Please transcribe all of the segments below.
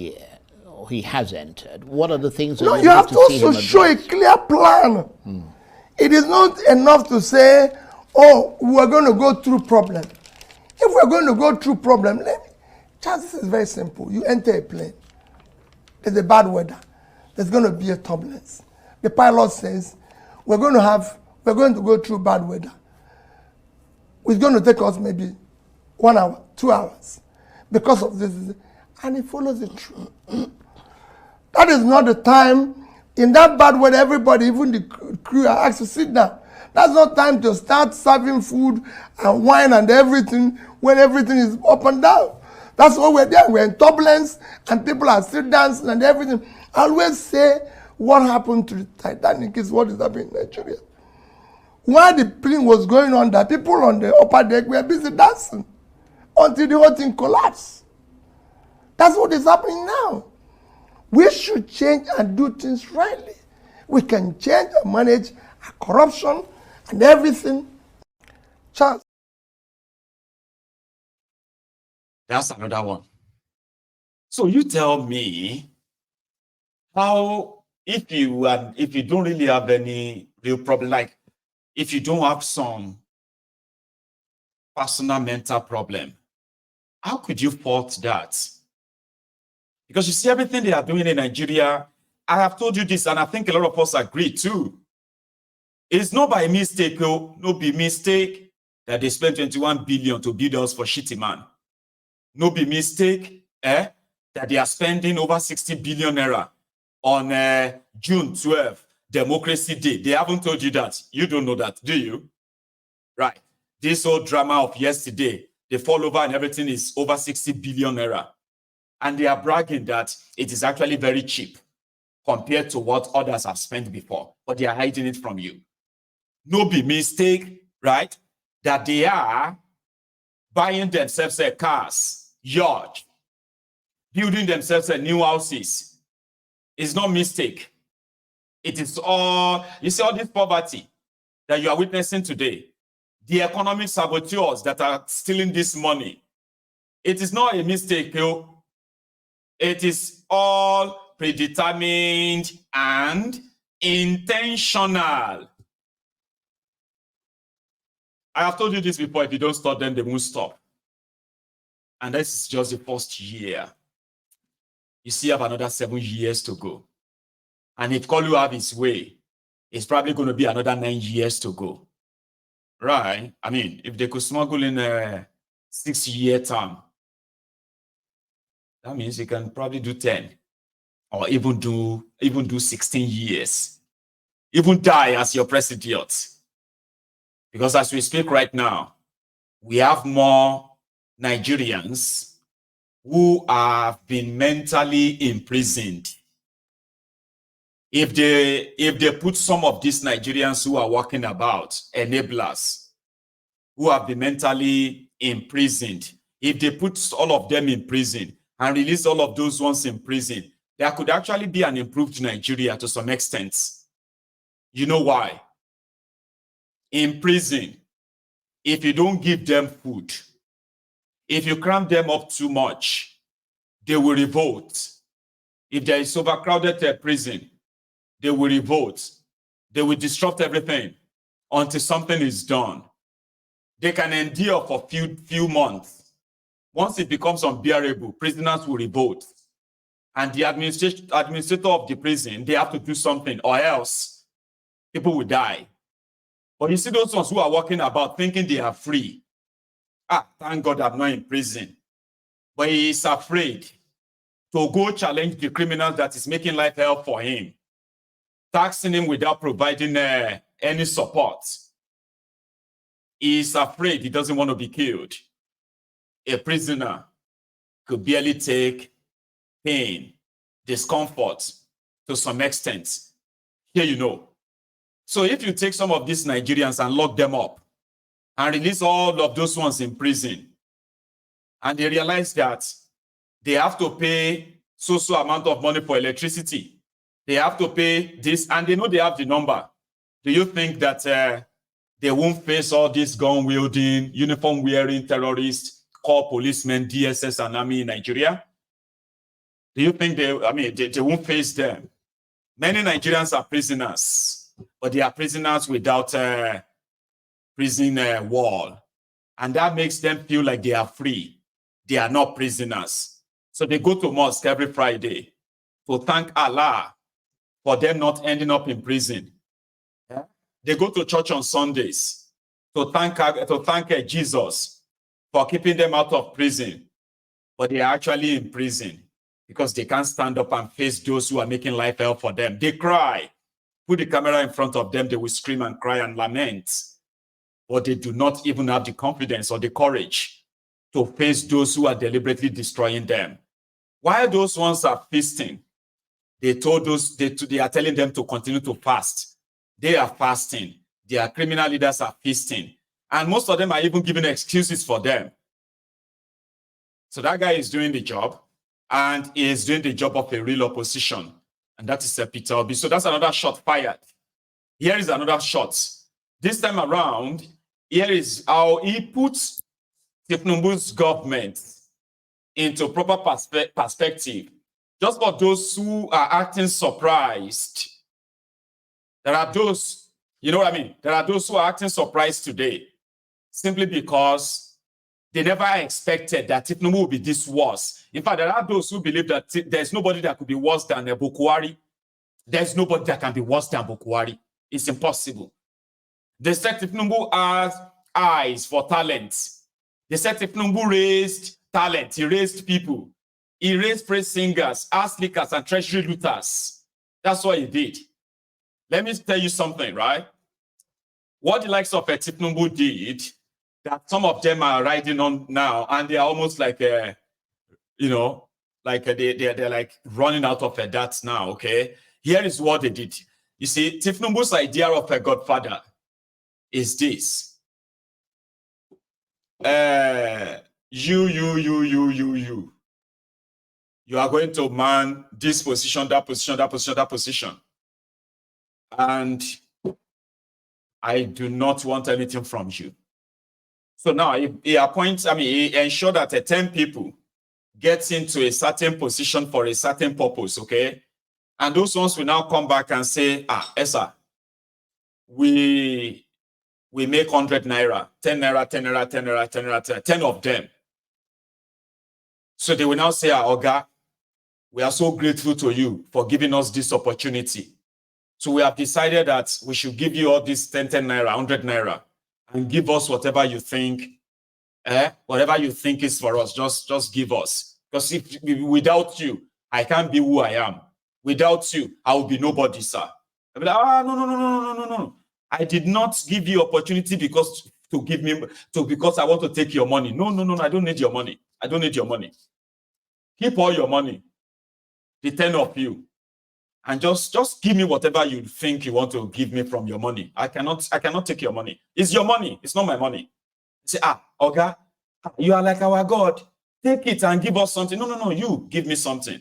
year, or he has entered, what are the things that No, you have to also show a clear plan. It is not enough to say, oh, we're going to go through problem. If we're going to go through problem, Charles, this is very simple. You enter a plane. There's a bad weather. There's going to be a turbulence. The pilot says, we're going to go through bad weather. It's going to take us maybe 1 hour, 2 hours because of this. And he follows it through. That is not the time. In that bad weather, everybody, even the crew, are asked to sit down. That's not time to start serving food and wine and everything when everything is up and down. That's why we're there. We're in turbulence and people are still dancing and everything. I always say what happened to the Titanic is what is happening in Nigeria. While the plane was going on, the people on the upper deck were busy dancing until the whole thing collapsed. That's what is happening now. We should change and do things rightly. We can change and manage corruption and everything. Charles. That's another one. So you tell me how, if you don't really have any real problem, like if you don't have some personal mental problem, how could you fault that? Because you see everything they are doing in Nigeria, I have told you this, and I think a lot of us agree too. It's not by mistake, no be mistake that they spent 21 billion to build us for shitty man. No be mistake that they are spending over 60 billion naira on June 12th, Democracy Day. They haven't told you that. You don't know that, do you? Right. This whole drama of yesterday, they fall over and everything is over 60 billion naira. And they are bragging that it is actually very cheap compared to what others have spent before, but they are hiding it from you. No be mistake, right? That they are buying themselves cars, yachts, building themselves new houses. It's not mistake. It is all, you see all this poverty that you are witnessing today, the economic saboteurs that are stealing this money. It is not a mistake, it is all predetermined and intentional. I have told you this before, if you don't stop them, they won't stop. And this is just the first year. You still have another 7 years to go. And if Kolu have his way, it's probably going to be another 9 years to go. Right? I mean, if they could smuggle in a 6-year term, that means you can probably do 10 or even do 16 years. Even die as your president. Because as we speak right now, we have more Nigerians who have been mentally imprisoned. If they put some of these Nigerians who are walking about, enablers, who have been mentally imprisoned, if they put all of them in prison and release all of those ones in prison, there could actually be an improved Nigeria to some extent. You know why? In prison, if you don't give them food, if you cram them up too much, they will revolt. If there is overcrowded prison, they will revolt. They will disrupt everything until something is done. They can endure for few months. Once it becomes unbearable, prisoners will revolt. And the administrator of the prison, they have to do something, or else people will die. But you see those ones who are walking about thinking they are free. Thank God I'm not in prison. But he is afraid to go challenge the criminals that is making life hell for him, taxing him without providing any support. He is afraid he doesn't want to be killed. A prisoner could barely take pain, discomfort to some extent. Here you know. So if you take some of these Nigerians and lock them up and release all of those ones in prison, and they realize that they have to pay so amount of money for electricity, they have to pay this, and they know they have the number. Do you think that they won't face all these gun-wielding, uniform-wearing terrorists, called policemen, DSS, and army in Nigeria? Do you think they won't face them? Many Nigerians are prisoners, but they are prisoners without a prison wall. And that makes them feel like they are free. They are not prisoners. So they go to mosque every Friday to thank Allah for them not ending up in prison. Yeah? They go to church on Sundays to thank Jesus for keeping them out of prison. But they are actually in prison because they can't stand up and face those who are making life hell for them. They cry. Put the camera in front of them, they will scream and cry and lament. But they do not even have the confidence or the courage to face those who are deliberately destroying them. While those ones are feasting, they are telling them to continue to fast. They are fasting. Their criminal leaders are feasting. And most of them are even giving excuses for them. So that guy is doing the job, and he is doing the job of a real opposition. And that is Peter Obi. So that's another shot fired. Here is another shot. This time around, here is how he puts Tinubu's government into proper perspective. Just for those who are acting surprised, there are those, you know what I mean? There are those who are acting surprised today simply because they never expected that Tinubu would be this worse. In fact, there are those who believe that there's nobody that could be worse than Buhari. There's nobody that can be worse than Buhari. It's impossible. They said Tinubu has eyes for talent. They said Tinubu raised talent. He raised people. He raised praise singers, ass lickers, and treasury looters. That's what he did. Let me tell you something, right? What the likes of Tinubu did, that some of them are riding on now, and they are almost like, they're like running out of that now, okay? Here is what they did. You see, Tinubu's idea of a Godfather is this. You are going to man this position, that position, that position, that position. And I do not want anything from you. So now he appoints, he ensures that 10 people get into a certain position for a certain purpose, okay? And those ones will now come back and say, Esa, we make 100 naira, 10 naira, 10 naira, 10 naira, 10 naira, 10 of them. So they will now say, Oga, we are so grateful to you for giving us this opportunity. So we have decided that we should give you all this 10 naira, 100 naira, and give us whatever you think, whatever you think is for us, just give us. Because without you, I can't be who I am. Without you, I will be nobody, sir. I'll be like, no. I did not give you opportunity because I want to take your money. No, I don't need your money. I don't need your money. Keep all your money, the 10 of you, and just give me whatever you think you want to give me from your money. I cannot take your money. It's your money. It's not my money. Say, Oga, you are like our God. Take it and give us something. No, you give me something.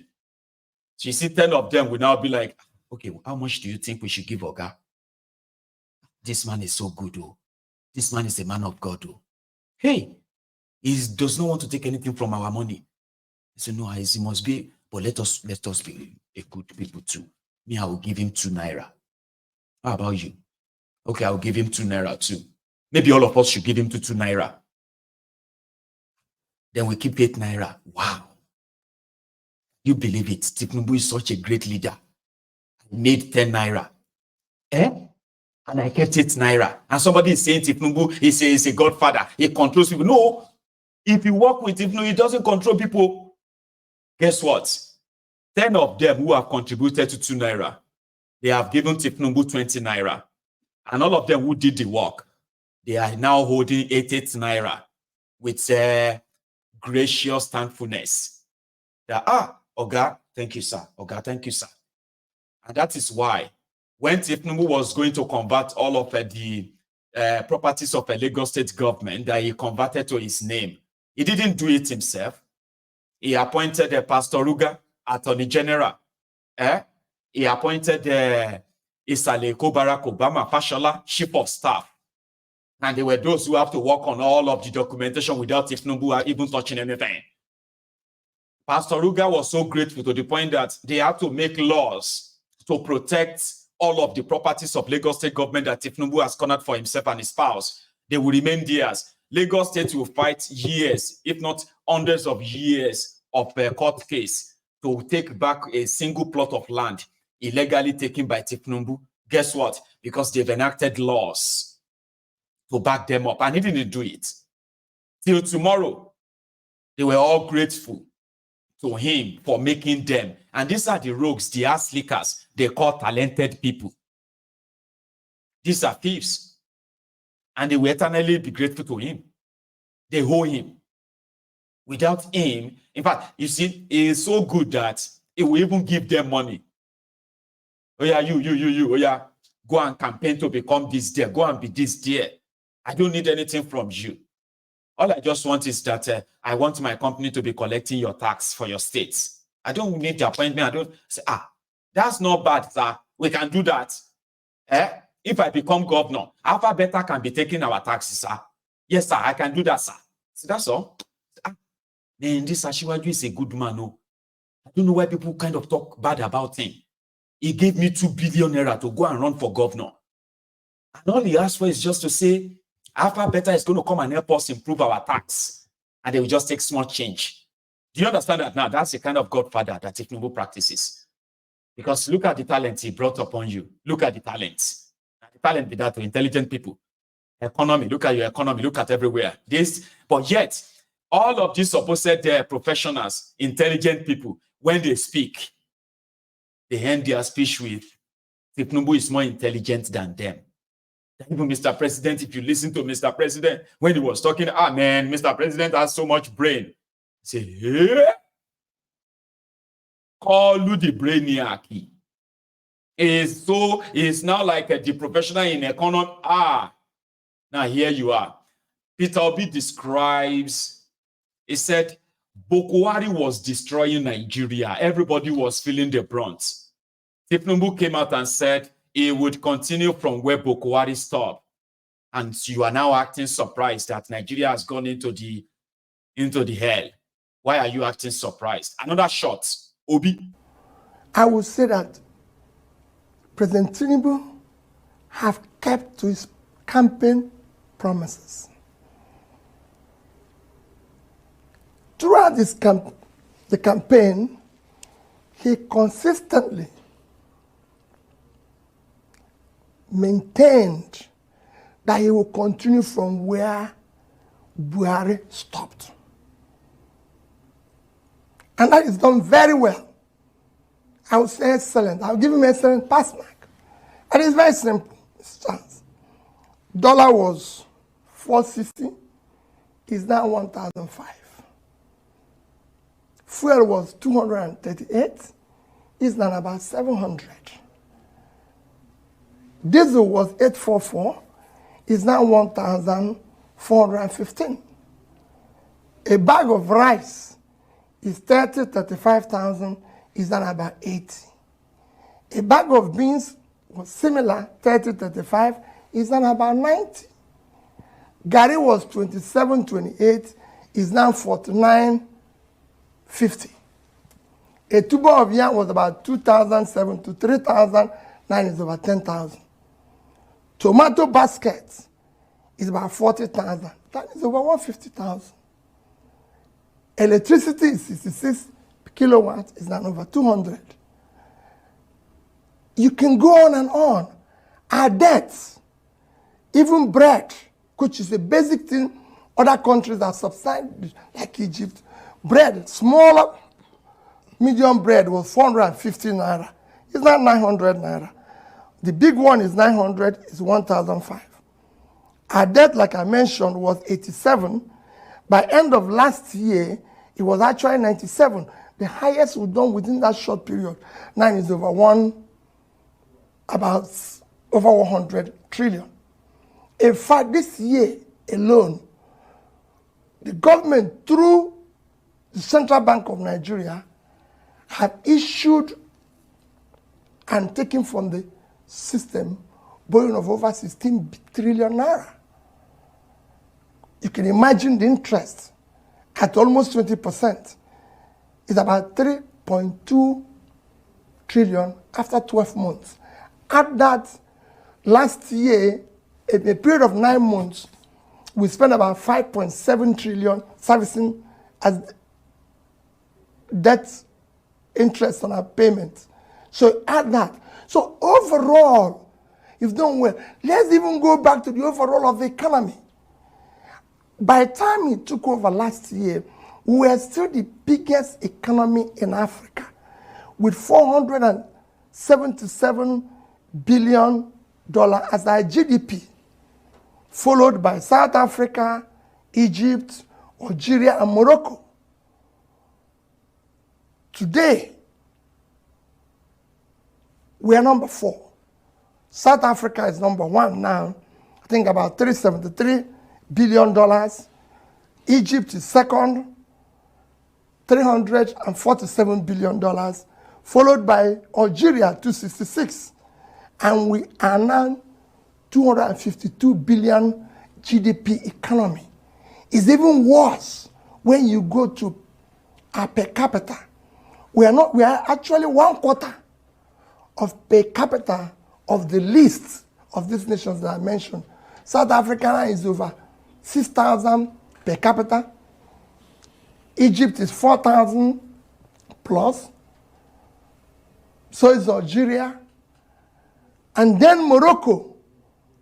So you see, 10 of them will now be like, okay, how much do you think we should give Oga? This man is so good, oh. This man is a man of God, oh. Hey, he does not want to take anything from our money. So no, he must be, but let us be a good people too. Me, I will give him 2 naira. How about you? Okay, I'll give him 2 naira too. Maybe all of us should give him 2 naira. Then we keep 8 naira. Wow. You believe it? Tinubu is such a great leader. I made 10 naira. And I kept 8 naira. And somebody is saying Tinubu is a godfather. He controls people. No. If you work with Tinubu, he doesn't control people. Guess what? 10 of them who have contributed to 2 naira, they have given Tinubu 20 naira. And all of them who did the work, they are now holding 8 naira with gracious thankfulness. That, Oga, thank you, sir. Oga, thank you, sir. And that is why when Tinubu was going to convert all of the properties of a Lagos state government that he converted to his name, he didn't do it himself. He appointed Pastor Ruga, Attorney General. He appointed Isaleko Barack Obama Fashola, Chief of Staff. And they were those who have to work on all of the documentation without Tinubu even touching anything. Pastor Ruga was so grateful to the point that they had to make laws to protect all of the properties of Lagos State government that Tinubu has cornered for himself and his spouse. They will remain theirs. Lagos State will fight years, if not hundreds of years of a court case to take back a single plot of land illegally taken by Tinubu. Guess what? Because they've enacted laws to back them up, and he didn't do it. Till tomorrow, they were all grateful to him for making them. And these are the rogues, the ass slickers they call talented people. These are thieves. And they will eternally be grateful to him. They owe him. Without him, in fact, you see, it is so good that it will even give them money. Oh yeah, oh yeah, go and campaign to become this there. Go and be this there. I don't need anything from you. All I just want is that I want my company to be collecting your tax for your states. I don't need the appointment. I don't say, that's not bad, sir. We can do that. If I become governor, Alpha Beta can be taking our taxes, sir. Yes, sir, I can do that, sir. See, that's all. Man, this Ashiwaju is a good man. No? I don't know why people kind of talk bad about him. He gave me 2 billion naira to go and run for governor. And all he asked for is just to say, Alpha Beta is going to come and help us improve our tax. And they will just take small change. Do you understand that now? That's the kind of Godfather that Tinubu practices. Because look at the talent he brought upon you. Look at the talents. The talent be that to intelligent people. Economy, look at your economy, look at everywhere. But yet, all of these supposed professionals, intelligent people, when they speak, they end their speech with, Tinubu is more intelligent than them. Even Mr. President, if you listen to Mr. President, when he was talking, man, Mr. President has so much brain. Say, hey? Call you the brainiac. Is now like the professional in economy. Now here you are. Peter Obi describes, he said, Buhari was destroying Nigeria. Everybody was feeling the brunt. Tinubu came out and said he would continue from where Buhari stopped. And you are now acting surprised that Nigeria has gone into the hell. Why are you acting surprised? Another shot. Obi. I would say that President Tinubu have kept to his campaign promises. Throughout the campaign, he consistently maintained that he will continue from where Buhari stopped. And that is done very well. I would say excellent. I'll give him an excellent pass mark. And it's very simple. Dollar was 460, is now 1,005. Fuel was 238, is now about 700. Diesel was 844, is now 1,415. A bag of rice is 35,000, is now about 80. A bag of beans was similar, 35, is now about 90. Gari was 27.28, is now 49.50. A tuber of yam was about 2,007 to 3,000, now is about 10,000. Tomato basket is about 40,000, that is over 150,000. Electricity is 66 kilowatts, is now over 200. You can go on and on. Our debts, even bread, which is a basic thing other countries that subside, like Egypt, bread, smaller, medium bread was 450 naira. It's not 900 naira. The big one is 900, is 1,005. Our debt, like I mentioned, was 87. By end of last year, it was actually 97. The highest we've done within that short period. Now is over 100 trillion. In fact, this year alone, the government, through the Central Bank of Nigeria, have issued and taken from the system borrowing of over 16 trillion naira. You can imagine the interest at almost 20%. is about 3.2 trillion after 12 months. At that, last year, in a period of 9 months, we spent about 5.7 trillion servicing as debt interest on our payments. So add that. So overall, you've done well. Let's even go back to the overall of the economy. By the time he took over last year, we were still the biggest economy in Africa with $477 billion as our GDP, followed by South Africa, Egypt, Algeria, and Morocco. Today, we are number 4. South Africa is number 1 now, I think about $373 billion. Egypt is second, $347 billion, followed by Algeria, 266. And we are now 252 billion GDP economy. It's even worse when you go to our per capita. We are actually 1/4 of per capita of the list of these nations that I mentioned. South Africa is over 6,000 per capita. Egypt is 4,000 plus. So is Algeria. And then Morocco,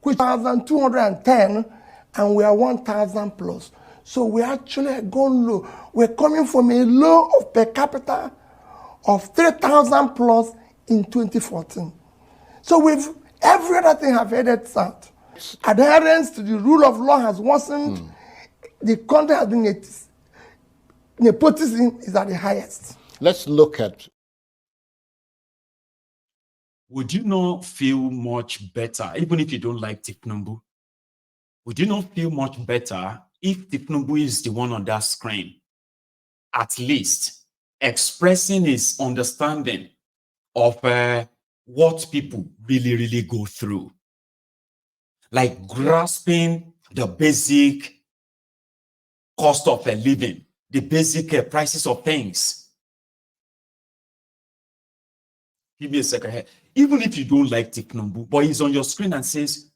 which is 1,210, and we are 1,000 plus. So we actually gone low. We're coming from a low of per capita of 3,000 plus in 2014. So with every other thing have headed south. Adherence to the rule of law has worsened. The country has been, nepotism is at the highest. Let's look at. Would you not feel much better, even if you don't like Tinubu? Would you not feel much better if Tinubu is the one on that screen, at least expressing his understanding of what people really go through? Like grasping the basic cost of a living, the basic prices of things. Give me a second here. Even if you don't like Tinubu, but he's on your screen and says,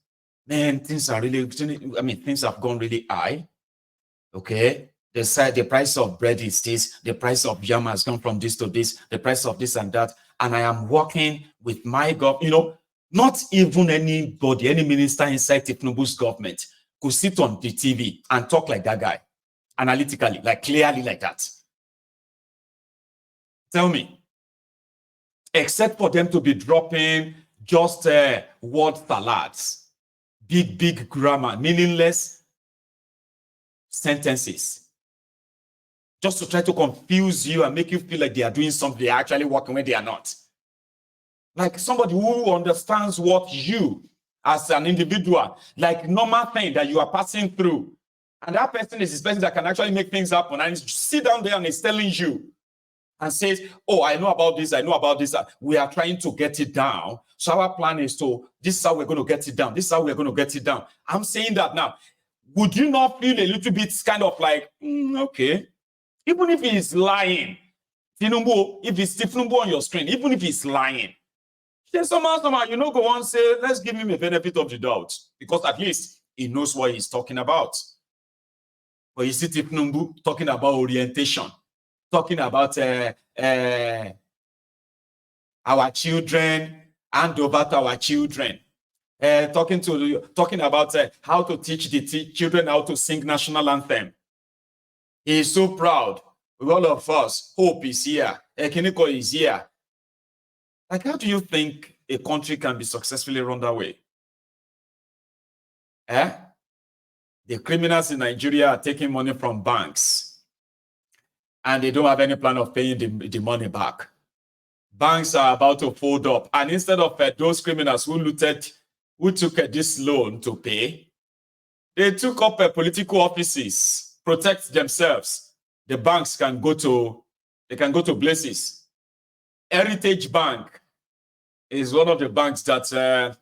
man, things are really, things have gone really high. Okay. The price of bread is this, the price of yam has gone from this to this, the price of this and that. And I am working with my government. Not even anybody, any minister inside Tinubu's government could sit on the TV and talk like that guy, analytically, like clearly like that. Tell me. Except for them to be dropping just word salads, big grammar, meaningless sentences, just to try to confuse you and make you feel like they are doing something, they are actually working when they are not. Like somebody who understands what you, as an individual, like normal thing that you are passing through, and that person is this person that can actually make things happen, and sit down there and is telling you, and says, oh, I know about this, we are trying to get it down. So our plan is this is how we're going to get it down. This is how we're going to get it down. I'm saying that now. Would you not feel a little bit kind of like, okay, even if he's lying, Tinubu, if it's Tinubu on your screen, even if he's lying, then somehow, go on and say, let's give him a benefit of the doubt, because at least he knows what he's talking about. But you see Tinubu talking about orientation, talking about our children, hand over to our children, talking about how to teach the children how to sing national anthem. He is so proud. With all of us, hope is here. Ekiniko is here. Like, how do you think a country can be successfully run that way? The criminals in Nigeria are taking money from banks, and they don't have any plan of paying the money back. Banks are about to fold up, and instead of those criminals who took this loan to pay, they took up political offices, protect themselves. The banks can go to places. Heritage Bank is one of the banks that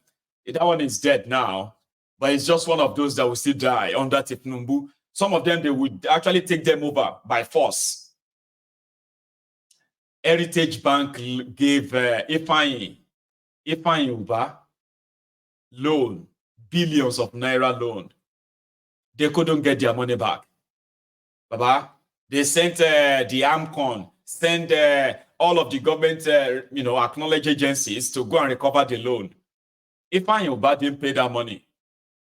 one is dead now, but it's just one of those that will still die under Tinubu. Some of them, they would actually take them over by force. Heritage Bank gave Ifeanyi Uba loan, billions of naira loan. They couldn't get their money back. Baba, they sent the AMCON, sent all of the government, acknowledged agencies to go and recover the loan. Ifeanyi Uba didn't pay that money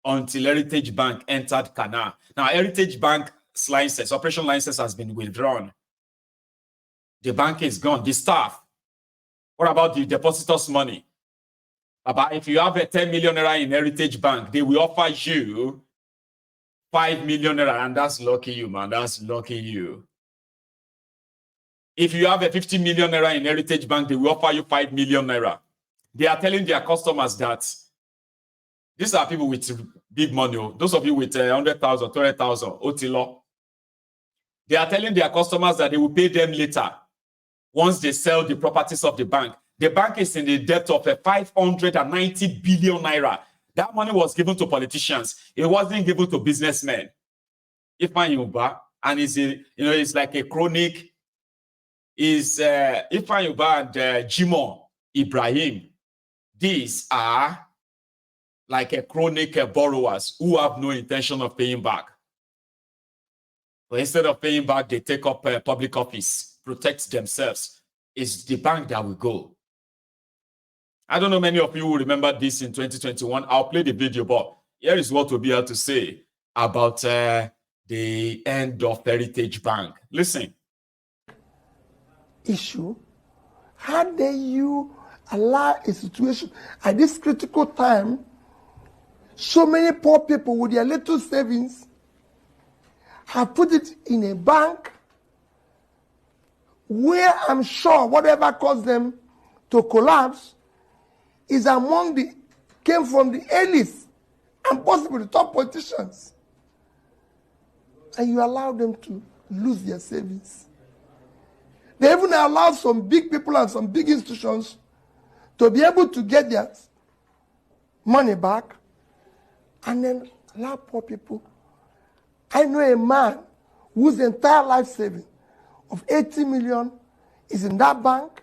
until Heritage Bank entered Canal. Now, Heritage Bank's license, operation license has been withdrawn. The bank is gone. The staff. What about the depositors' money? Baba, if you have a 10 million naira in Heritage Bank, they will offer you 5 million naira, and that's lucky you, man. That's lucky you. If you have a 50 million naira in Heritage Bank, they will offer you 5 million naira. They are telling their customers that these are people with big money. Those of you with 100,000, 200,000, Otilo. They are telling their customers that they will pay them later once they sell the properties of the bank. The bank is in the debt of 590 billion naira. That money was given to politicians. It wasn't given to businessmen. Ifeanyi Uba, and it's like a chronic, is Ifeanyi Uba and Jimoh Ibrahim. These are like a chronic borrowers who have no intention of paying back. But instead of paying back, they take up public office, protect themselves. It's the bank that will go. I don't know many of you will remember this in 2021. I'll play the video, but here is what we'll be able to say about the end of Heritage Bank. Listen. Issue. How dare you allow a situation at this critical time, so many poor people with their little savings have put it in a bank where I'm sure whatever caused them to collapse is came from the elites and possibly the top politicians. And you allow them to lose their savings. They even allow some big people and some big institutions to be able to get their money back and then allow poor people. I know a man whose entire life saving of 80 million is in that bank.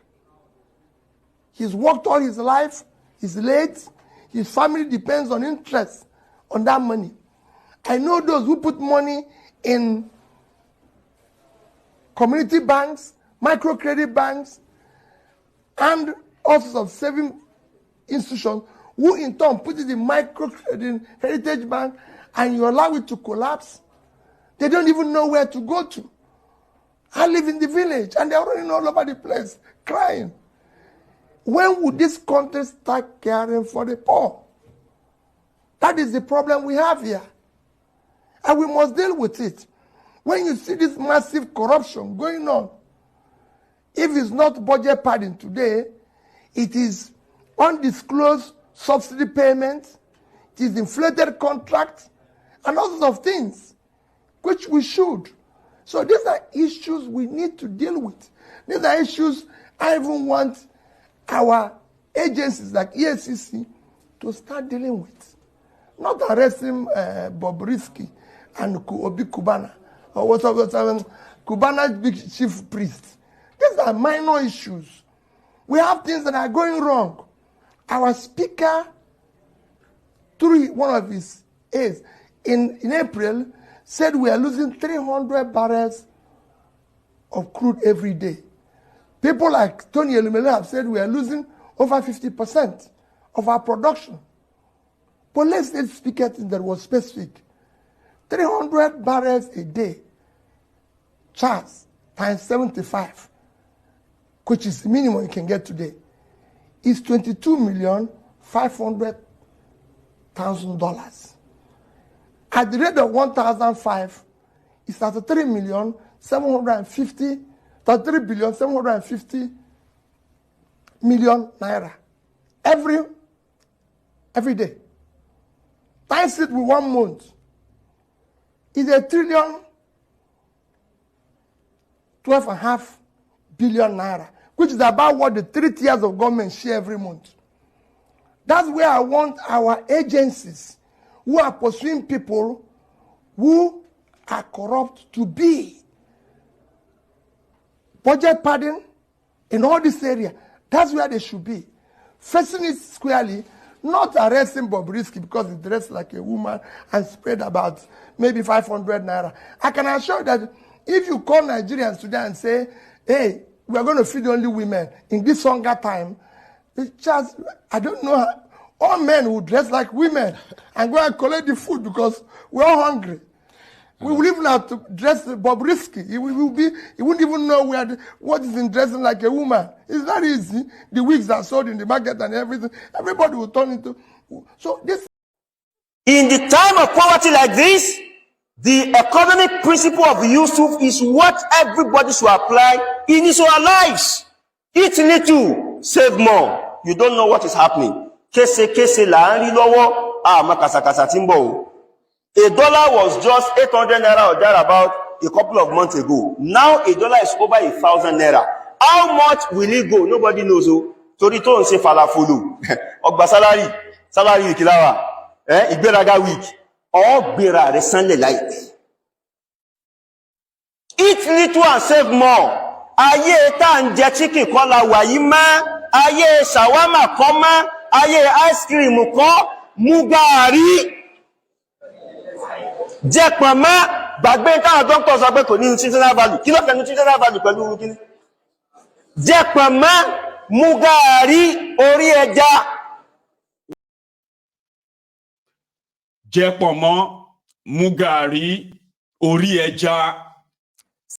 He's worked all his life. He's late. His family depends on interest on that money. I know those who put money in community banks, microcredit banks, and all sorts of saving institutions who in turn put it in microcredit, Heritage Bank, and you allow it to collapse. They don't even know where to go to. I live in the village, and they're running all over the place, crying. When would this country start caring for the poor? That is the problem we have here. And we must deal with it. When you see this massive corruption going on, if it's not budget padding today, it is undisclosed subsidy payments, it is inflated contracts, and all sorts of things, which we should. So these are issues we need to deal with. These are issues I even want our agencies like EFCC to start dealing with. Not arresting Bobrisky and Obi Kubana, or whatever, Kubana's big chief priest. These are minor issues. We have things that are going wrong. Our speaker, through one of his aides, in April, said we are losing 300 barrels of crude every day. People like Tony Elumelu have said we are losing over 50% of our production. But let's speak at that was specific. 300 barrels a day, charts times 75, which is the minimum you can get today, is $22,500,000. At the rate of 1,005, it's 33,750,000,000 naira every day. Times it with 1 month is $1,012.5 billion naira, which is about what the 3 tiers of government share every month. That's where I want our agencies who are pursuing people who are corrupt to be. Budget padding in all this area. That's where they should be. Facing it squarely, not arresting Bobrisky because he dressed like a woman and spread about maybe 500 naira. I can assure you that if you call Nigerians today and say, hey, we are going to feed only women in this hunger time, it's just, I don't know, all men will dress like women and go and collect the food because we're all hungry. We will even have to dress Bobrisky. He wouldn't even know what is in dressing like a woman. It's not easy. The wigs are sold in the market and everything. Everybody will turn into. So this. In the time of poverty like this, the economic principle of Yusuf is what everybody should apply in his own lives. Eat little, save more. You don't know what is happening. Kese la nri lowo, makasakasa timbo. $1 was just 800 naira or thereabout a couple of months ago. Now $1 is over 1,000 naira. How much will it go? Nobody knows. Tori to nse falafulu. Ogba salary ikilawa. Igberaga week. Ogbera re sanle like. Eat little and save more. Aye ta nje chicken ko la wa yi ma. Aye shawarma ko ma. Aye ice cream ko. Mugari. Jẹ́ pọ̀nmọ́ gbàgbé táwọn doctors sọ pé kò ní nutritional value. Kí ló fẹ́ nutritional value pẹ̀lú kíní? Jẹ́ pọ̀nmọ́ mu gààrí orí ẹja. Jẹ́ pọ̀nmọ́ mu gààrí orí ẹja.